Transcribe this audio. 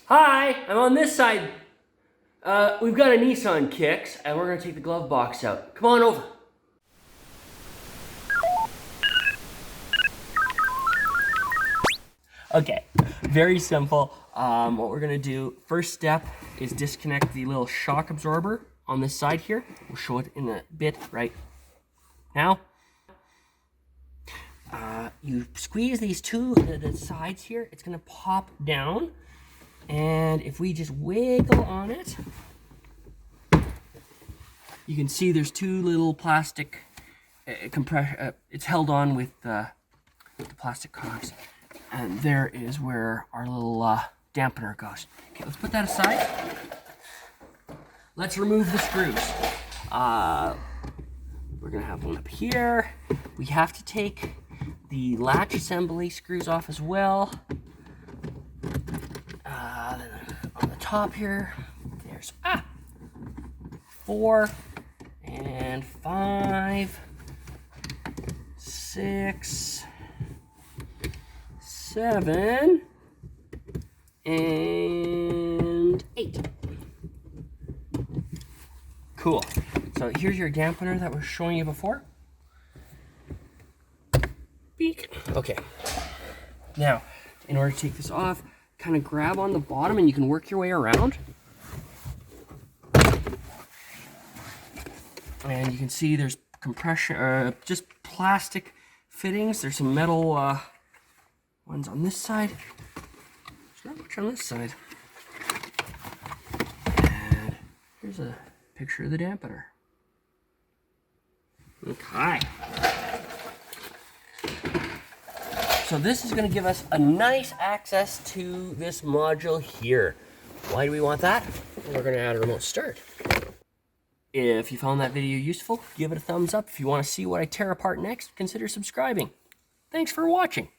Hi, I'm on this side. We've got a Nissan Kicks, and we're gonna take the glove box out. Come on over. Okay, very simple. What we're gonna do, first step is disconnect the little shock absorber on this side here. We'll show it in a bit right now. You squeeze these the sides here, it's gonna pop down. And if we just wiggle on it, you can see there's two little plastic it's held on with the plastic cogs. And there is where our little dampener goes. Okay, let's put that aside. Let's remove the screws. We're gonna have one up here. We have to take the latch assembly screws off as well. On the top here, there's 4 and 5, 6, 7, and 8. Cool. So here's your dampener that was showing you before. Beak. Okay. Now, in order to take this off, kind of grab on the bottom and you can work your way around. And you can see there's compression, just plastic fittings. There's some metal ones on this side. There's not much on this side. And here's a picture of the dampener. Okay. So this is going to give us a nice access to this module here. Why do we want that? Well, we're going to add a remote start. If you found that video useful, give it a thumbs up. If you want to see what I tear apart next, consider subscribing. Thanks for watching.